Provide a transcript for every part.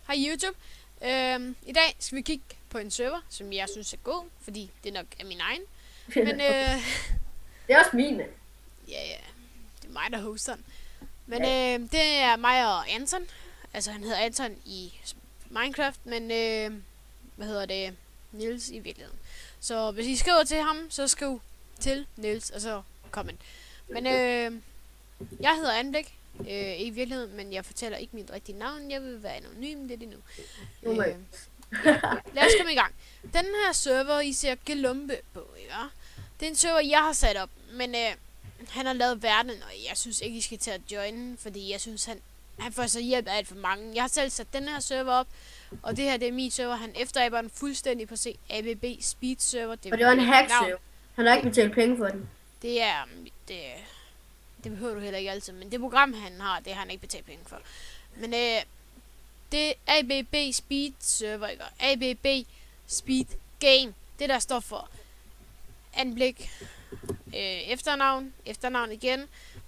Hej YouTube. I dag skal vi kigge på en server, som jeg synes er god, fordi det nok er min egen. Men Det er også min. ja, det er mig, der hoster den. Men det er mig og Anton. Altså han hedder Anton i Minecraft, men Niels i virkeligheden. Så hvis I skriver til ham, så skriv til Niels, og så comment. Men jeg hedder Anblik. I virkeligheden, men jeg fortæller ikke mit rigtige navn. Jeg vil være anonym lidt endnu. Lad os komme i gang. Den her server, I ser Gelumbe på, ikke? Det er en server, jeg har sat op, men han har lavet verden, og jeg synes ikke, I skal til at joine, fordi jeg synes, han får så hjælp af alt for mange. Jeg har selv sat den her server op, og det her, det er min server. Han efteraber den fuldstændig på ABB Speed server. Og det var en hack server. Han har ikke betalt penge for den. Det behøver du heller ikke altid, men det program, han har, det har han ikke betalt penge for. Men det er ABB Speed server, ikke? ABB Speed Game. Det der står for anblik, efternavn igen.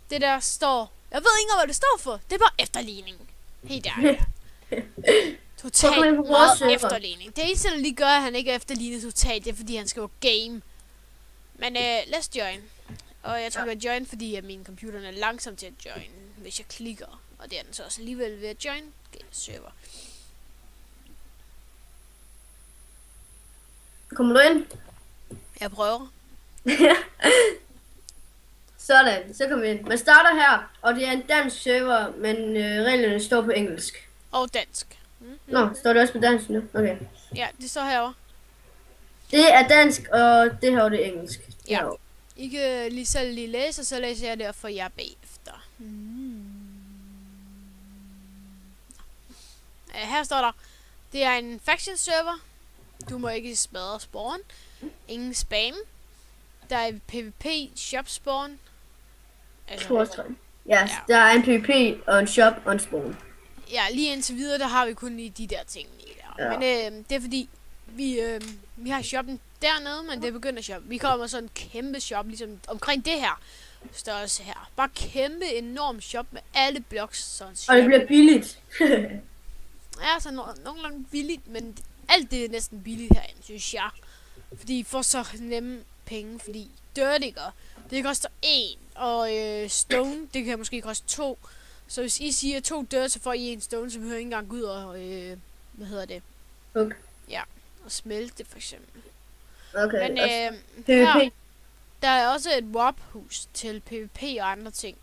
Det der står, jeg ved ikke, hvad det står for. Det er bare efterligning. Helt ærligt. Totalt meget efterligning. Det eneste, der lige gør, at han ikke er efterlignet totalt, det er fordi, han skriver game. Men let's join. Og jeg tror, jeg join, fordi at min computer er langsom til at join, hvis jeg klikker. Og det er den så også alligevel ved at join server. Kommer du ind? Jeg prøver. Sådan, så kommer vi ind. Man starter her, og det er en dansk server, men reglerne står på engelsk. Og dansk. Nå, står det også på dansk nu? Okay. Ja, det står herovre. Det er dansk, og det her det er engelsk. Ja. I kan lige selv lige læse, og så læser jeg det for jer bagefter. Her står der, det er en faction server. Du må ikke smadre spawn. Ingen spam. Der er PvP shop spawn. Altså, ja, der er en PvP og en shop og en spawn. Ja, lige indtil videre, der har vi kun lige de der ting lige der. Ja. Men det er fordi, vi har shoppen dernede, men det begynder shop. Vi kommer sådan en kæmpe shop, ligesom omkring det her størrelse her. Bare kæmpe, enorm shop med alle blocks. Sådan og det bliver billigt. Ja, så nogenlunde billigt, men alt det er næsten billigt herinde, synes jeg. Fordi I får så nemme penge, fordi dirt, ikke? Det koster 1, og stone, det kan måske koste 2. Så hvis I siger 2 dirt, så får I 1 stone, så behøver I ikke engang gå ud og, Okay. Ja, og smelte det for eksempel. Okay. Men her, der er også et warp-hus til PvP og andre ting.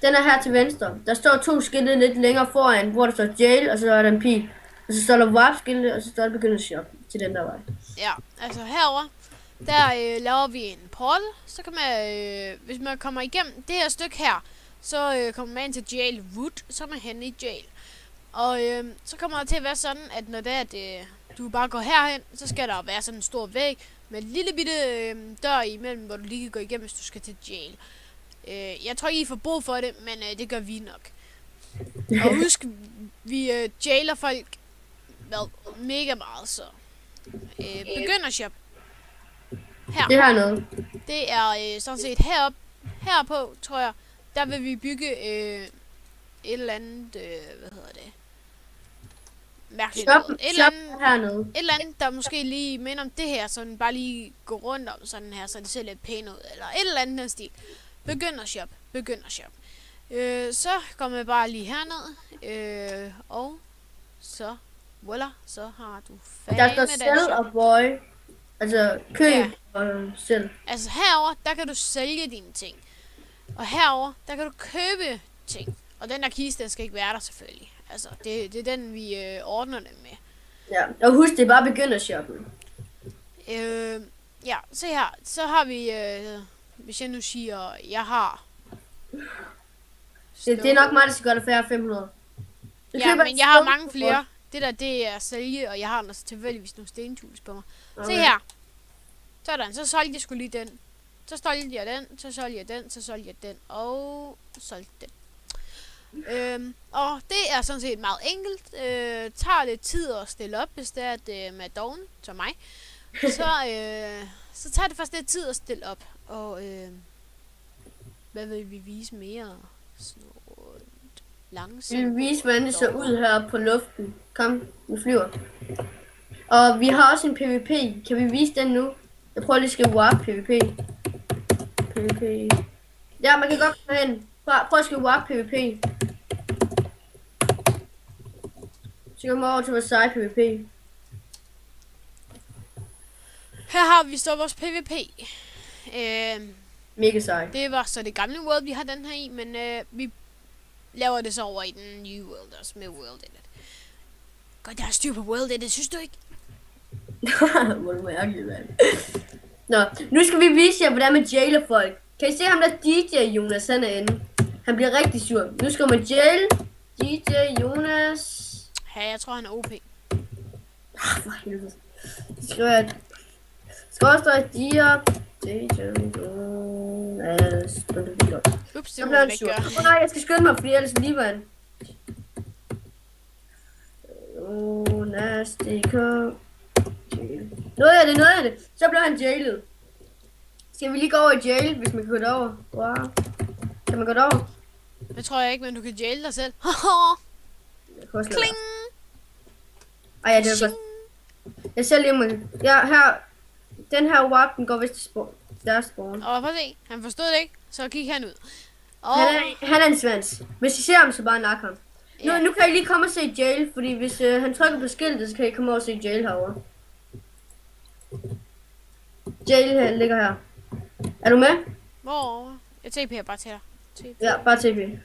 Den er her til venstre. Der står 2 skilte lidt længere foran, hvor der står jail, og så er der en pil. Og så står der warp-skilte, og så står der begynder shop til den der vej. Ja, altså herover der laver vi en portal. Så kan man, hvis man kommer igennem det her stykke her, så kommer man ind til jail wood, så er man henne i jail. Og så kommer det til at være sådan, at når det er, at du bare går herhen, så skal der være sådan en stor væg med en lille bitte dør imellem, hvor du lige kan gå igennem, hvis du skal til jail. Jeg tror ikke, I får brug for det, men det gør vi nok. Og husk, vi jailer folk mega meget, så begynder shop. Her. Det her noget. Det er sådan set herpå, tror jeg, der vil vi bygge et eller andet, mærkeligt noget. Et eller andet, der måske lige minder om det her, så den bare lige går rundt om sådan her, så det ser lidt pænt ud, eller et eller andet den stil. Begynder shop. Så går man bare lige herned, og så, voila, så har du færdig med den shop. Der står sell og boy, altså køb og sell. Altså herover der kan du sælge dine ting, og herover der kan du købe ting. Og den der kiste, den skal ikke være der selvfølgelig. Altså, det er den, vi ordner det med. Ja, og husk, det er bare begyndershoppen. Ja, se her. Så har vi, hvis jeg nu siger, jeg har... Det er nok mig, der skal gøre det færre 500. Ja, men jeg har mange flere. Det der, det er sælge, og jeg har altså tilfældigvis nogle stentools på mig. Okay. Se her. Sådan, så solgte jeg sgu lige den. Så solgte jeg den, så solgte jeg den, så solgte jeg den, og solgte den. Og det er sådan set meget enkelt. Tager lidt tid at stille op, hvis det er med doven, som mig. Så tager det faktisk lidt tid at stille op. Og hvad vil vi vise mere? Langsomt. Vi vil vise, hvordan det ser ud her på luften. Kom, vi flyver. Og vi har også en PvP. Kan vi vise den nu? Jeg prøver lige at skrive warp PvP. PvP. Ja, man kan godt komme hen. Prøv at skrive warp PvP. Så kommer over til vores side PvP. Her har vi så vores PvP. Mega sej. Det var så det gamle world, vi har den her i, men vi laver det så over i den nye world også med world edit. Godt, jeg har styr på world edit, synes du ikke? Hvor er du mærkelig, mand. Nå, nu skal vi vise jer, hvordan man jailer folk. Kan I se ham der DJ Jonas, han er inde. Han bliver rigtig sur. Nu skal man jail DJ Jonas. Ja, jeg tror han er OP. For helvede. Skriver jeg. Skorstræk Dia. DJ Jonas. Ups, det må jeg ikke gøre. Nej, jeg skal skynde mig, fordi ellers bliver han. Jonas, DK. Noget af det. Så bliver han jailet. Skal vi lige gå over i jail, hvis man kan gå derover? Wow. Kan man gå derover? Det tror jeg ikke, men du kan jaile dig selv. Kling! Ej, ja, det er godt. Jeg ser lige, om ja, her. Den her warp, den går vist til deres spawn. Og prøv at se, han forstod det ikke, så gik han ud. Og Han er en svans. Hvis I ser ham, så bare nakke ham. Nu kan I lige komme og se jail, fordi hvis han trykker på skiltet, så kan I komme over og se jail herovre. Jail her, ligger her. Er du med? hvor? Jeg TP'er bare til dig. Ja, bare TP.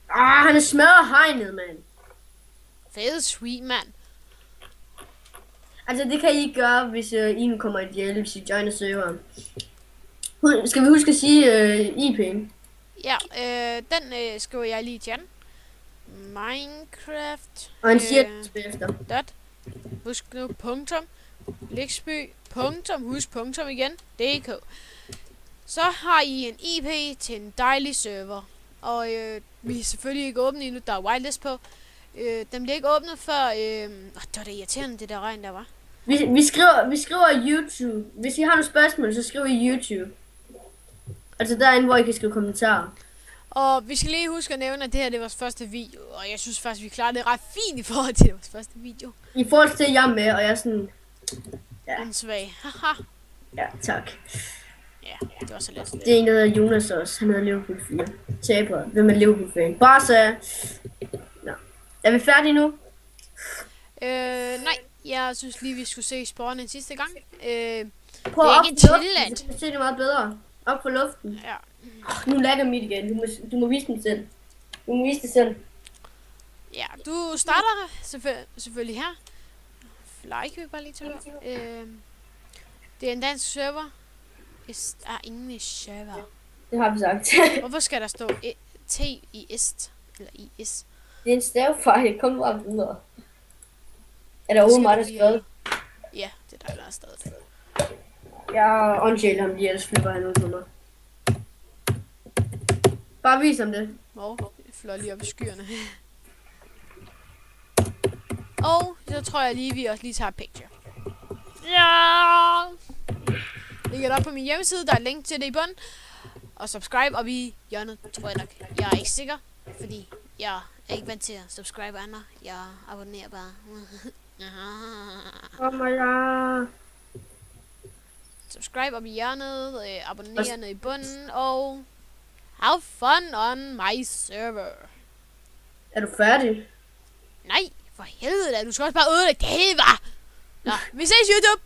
Han er smadret hegnet, mand. Fed sweet, mand. Altså, det kan I ikke gøre, hvis I nu kommer i jail, hvis I joiner serveren. Skal vi huske at sige IP'en? Ja, den skriver jeg lige til den. Minecraft. Og han siger det efter. Dot. Husk nu punktum. Lægsby. Punktum. Husk punktum igen. DK. Så har I en IP til en dejlig server. Og vi er selvfølgelig ikke åbne endnu. Der er whitelist på. Den bliver ikke åbnet før... det var da irriterende, det der regn der var. Vi skriver YouTube. Hvis I har nogle spørgsmål, så skriver I YouTube. Altså derinde, hvor I kan skrive kommentarer. Og vi skal lige huske at nævne, at det her det er vores første video. Og jeg synes faktisk, vi klarede det ret fint i forhold til vores første video. I forhold til, at jeg er med, og jeg er sådan... Ja. En svag. Haha. Ja, tak. Ja, det var så let. Det er en, der hedder Jonas også. Han hedder Liverpool 4. Taber. Hvem er Liverpool fan? Bare så... Nå. Er vi færdige nu? Nej. Jeg synes lige, vi skulle se spawnen en sidste gang. Prøv det er op ikke til luften, tilladt. så kan se det meget bedre. Op på luften. Ja. Nu lagger mit igen. Du må vise den selv. Du må vise det selv. Ja, du starter selvfølgelig her. Fly kan vi bare lige tage. Det er en dansk server. English server. Det har vi sagt. Hvorfor skal der stå T i est? Eller i is? Det er en stavefejl. Kom nu op videre. Er der overhovedet mig, der skrevet? Ja, det er dig, der har skrevet det. Jeg undskyld ham lige, ellers flipper han ud på mig. Bare vis ham det. Hvor? Jeg flår lige op i skyerne. Og så tror jeg lige, vi også lige tager et picture. Ja! Lægger det op på min hjemmeside, der er link til det i bunden. Og subscribe op i hjørnet, tror jeg nok. Jeg er ikke sikker, fordi jeg er ikke vant til at subscribe andre. Jeg abonnerer bare. Oh my god. Subscribe op i hjørnet, abonner ned i bunden, og have fun on my server. Er du færdig? Nej, for helvede da, du skal også bare ødelægge det hele, hva'? Nå, vi ses YouTube!